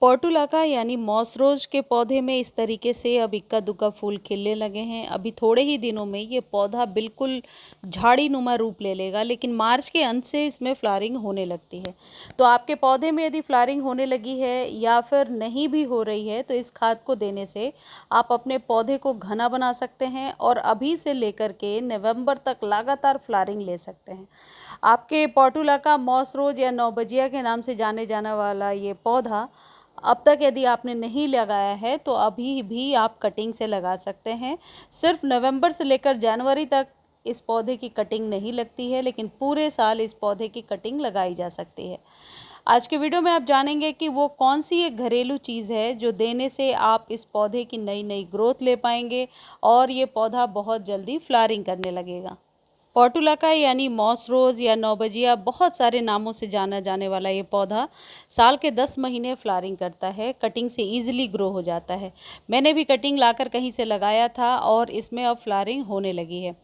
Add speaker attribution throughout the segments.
Speaker 1: Portulaca यानी moss रोज के पौधे में इस तरीके से अब इक्का दुक्का फूल खिलने लगे हैं। अभी थोड़े ही दिनों में ये पौधा बिल्कुल झाड़ी नुमा रूप ले लेगा, लेकिन मार्च के अंत से इसमें फ्लावरिंग होने लगती है। तो आपके पौधे में यदि फ्लावरिंग होने लगी है या फिर नहीं भी हो रही है, तो इस खाद को देने से आप अपने पौधे को घना बना सकते हैं और अभी से लेकर के नवंबर तक लगातार फ्लावरिंग ले सकते हैं। आपके पोर्टुलाका मॉस रोज या नौबजिया के नाम से जाने जाने वाला ये पौधा अब तक यदि आपने नहीं लगाया है तो अभी भी आप कटिंग से लगा सकते हैं। सिर्फ नवंबर से लेकर जनवरी तक इस पौधे की कटिंग नहीं लगती है, लेकिन पूरे साल इस पौधे की कटिंग लगाई जा सकती है। आज के वीडियो में आप जानेंगे कि वो कौन सी एक घरेलू चीज़ है जो देने से आप इस पौधे की नई नई ग्रोथ ले पाएंगे और ये पौधा बहुत जल्दी फ्लावरिंग करने लगेगा। पोर्टुलाका यानी मॉस रोज़ या नौबजिया बहुत सारे नामों से जाना जाने वाला ये पौधा साल के 10 महीने फ्लावरिंग करता है। कटिंग से ईजिली ग्रो हो जाता है। मैंने भी कटिंग लाकर कहीं से लगाया था और इसमें अब फ्लावरिंग होने लगी है।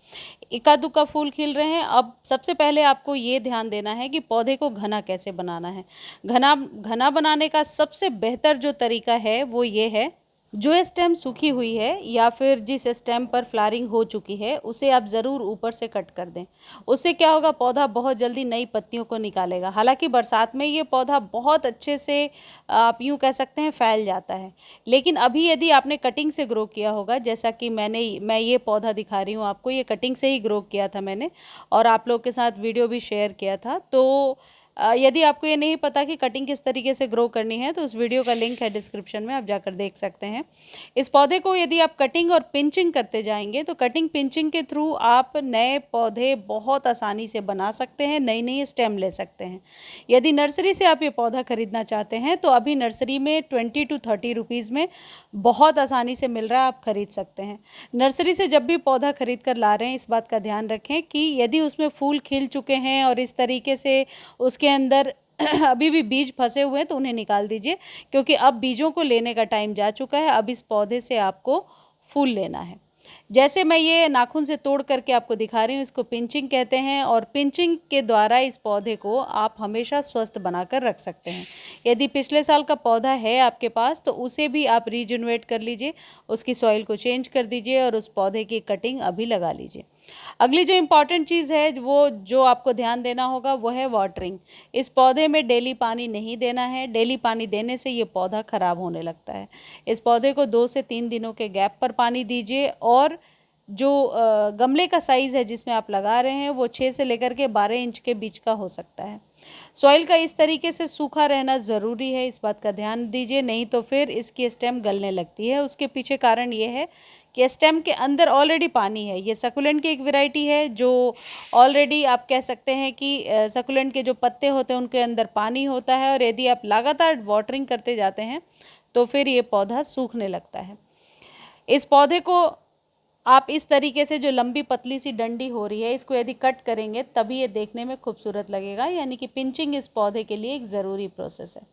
Speaker 1: इक्का दुक्का फूल खिल रहे हैं। अब सबसे पहले आपको ये ध्यान देना है कि पौधे को घना कैसे बनाना है। घना घना बनाने का सबसे बेहतर जो तरीका है वो ये है, जो स्टेम सूखी हुई है या फिर जिस स्टेम पर फ्लावरिंग हो चुकी है उसे आप ज़रूर ऊपर से कट कर दें। उससे क्या होगा, पौधा बहुत जल्दी नई पत्तियों को निकालेगा। हालांकि बरसात में ये पौधा बहुत अच्छे से आप यूँ कह सकते हैं फैल जाता है, लेकिन अभी यदि आपने कटिंग से ग्रो किया होगा, जैसा कि मैं ये पौधा दिखा रही हूँ आपको, ये कटिंग से ही ग्रो किया था मैंने और आप लोग के साथ वीडियो भी शेयर किया था। तो यदि आपको ये नहीं पता कि कटिंग किस तरीके से ग्रो करनी है तो उस वीडियो का लिंक है डिस्क्रिप्शन में, आप जाकर देख सकते हैं। इस पौधे को यदि आप कटिंग और पिंचिंग करते जाएंगे तो कटिंग पिंचिंग के थ्रू आप नए पौधे बहुत आसानी से बना सकते हैं, नई नई स्टेम ले सकते हैं। यदि नर्सरी से आप ये पौधा खरीदना चाहते हैं तो अभी नर्सरी में 20 to 30 रुपीज़ में बहुत आसानी से मिल रहा है, आप खरीद सकते हैं। नर्सरी से जब भी पौधा खरीद कर ला रहे हैं, इस बात का ध्यान रखें कि यदि उसमें फूल खिल चुके हैं और इस तरीके से उसके अंदर अभी भी बीज फंसे हुए हैं तो उन्हें निकाल दीजिए, क्योंकि अब बीजों को लेने का टाइम जा चुका है। अब इस पौधे से आपको फूल लेना है। जैसे मैं ये नाखून से तोड़ करके आपको दिखा रही हूँ, इसको पिंचिंग कहते हैं और पिंचिंग के द्वारा इस पौधे को आप हमेशा स्वस्थ बनाकर रख सकते हैं। यदि पिछले साल का पौधा है आपके पास तो उसे भी आप रीजनरेट कर लीजिए, उसकी सॉइल को चेंज कर दीजिए और उस पौधे की कटिंग अभी लगा लीजिए। अगली जो इम्पॉर्टेंट चीज़ है वो जो आपको ध्यान देना होगा वो है वाटरिंग। इस पौधे में डेली पानी नहीं देना है। डेली पानी देने से ये पौधा ख़राब होने लगता है। इस पौधे को 2 से 3 दिनों के गैप पर पानी दीजिए और जो गमले का साइज़ है जिसमें आप लगा रहे हैं वो 6 से लेकर के 12 इंच के बीच का हो सकता है। सॉइल का इस तरीके से सूखा रहना ज़रूरी है, इस बात का ध्यान दीजिए, नहीं तो फिर इसकी स्टेम गलने लगती है। उसके पीछे कारण ये है कि स्टेम के अंदर ऑलरेडी पानी है। ये सकुलेंट की एक वैरायटी है जो ऑलरेडी आप कह सकते हैं कि सकुलेंट के जो पत्ते होते हैं उनके अंदर पानी होता है और यदि आप लगातार वाटरिंग करते जाते हैं तो फिर ये पौधा सूखने लगता है। इस पौधे को आप इस तरीके से जो लंबी पतली सी डंडी हो रही है इसको यदि कट करेंगे तभी ये देखने में खूबसूरत लगेगा, यानी कि पिंचिंग इस पौधे के लिए एक ज़रूरी प्रोसेस है।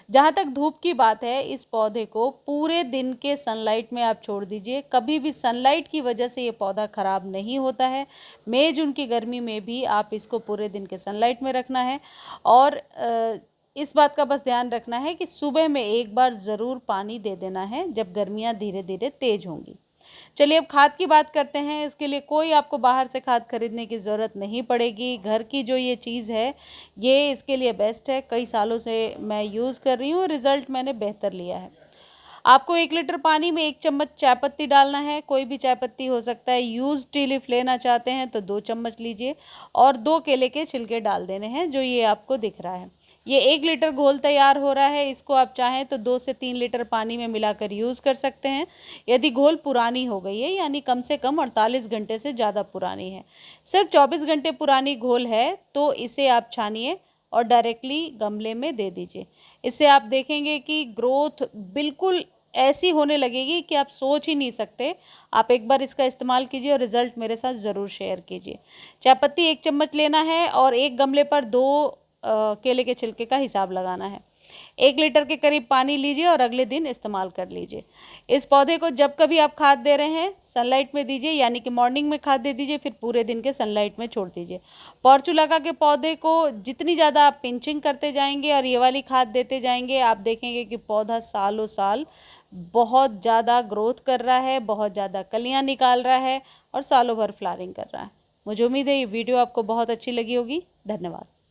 Speaker 1: जहाँ तक धूप की बात है, इस पौधे को पूरे दिन के सनलाइट में आप छोड़ दीजिए। कभी भी सनलाइट की वजह से ये पौधा ख़राब नहीं होता है। मई जून की गर्मी में भी आप इसको पूरे दिन के सनलाइट में रखना है और इस बात का बस ध्यान रखना है कि सुबह में एक बार ज़रूर पानी दे देना है जब गर्मियाँ धीरे धीरे तेज़ होंगी। चलिए अब खाद की बात करते हैं। इसके लिए कोई आपको बाहर से खाद खरीदने की ज़रूरत नहीं पड़ेगी। घर की जो ये चीज़ है ये इसके लिए बेस्ट है। कई सालों से मैं यूज़ कर रही हूँ और रिज़ल्ट मैंने बेहतर लिया है। आपको 1 लीटर पानी में 1 चम्मच चाय पत्ती डालना है। कोई भी चाय पत्ती हो सकता है। यूज़ टी लीफ लेना चाहते हैं तो 2 चम्मच लीजिए और 2 केले के छिलके डाल देने हैं, जो ये आपको दिख रहा है। ये 1 लीटर घोल तैयार हो रहा है। इसको आप चाहें तो 2 से 3 लीटर पानी में मिलाकर यूज़ कर सकते हैं। यदि घोल पुरानी हो गई है, यानी कम से कम 48 घंटे से ज़्यादा पुरानी है, सिर्फ 24 घंटे पुरानी घोल है, तो इसे आप छानिए और डायरेक्टली गमले में दे दीजिए। इससे आप देखेंगे कि ग्रोथ बिल्कुल ऐसी होने लगेगी कि आप सोच ही नहीं सकते। आप एक बार इसका इस्तेमाल कीजिए और रिज़ल्ट मेरे साथ ज़रूर शेयर कीजिए। चाय पत्ती 1 चम्मच लेना है और एक गमले पर 2 केले के छिलके का हिसाब लगाना है। 1 लीटर के करीब पानी लीजिए और अगले दिन इस्तेमाल कर लीजिए। इस पौधे को जब कभी आप खाद दे रहे हैं सनलाइट में दीजिए, यानी कि मॉर्निंग में खाद दे दीजिए, फिर पूरे दिन के सनलाइट में छोड़ दीजिए। पोर्चुलाका के पौधे को जितनी ज़्यादा आप पिंचिंग करते जाएंगे और ये वाली खाद देते जाएंगे, आप देखेंगे कि पौधा सालों साल बहुत ज़्यादा ग्रोथ कर रहा है, बहुत ज़्यादा कलियाँ निकाल रहा है और सालों भर फ्लावरिंग कर रहा है। मुझे उम्मीद है ये वीडियो आपको बहुत अच्छी लगी होगी। धन्यवाद।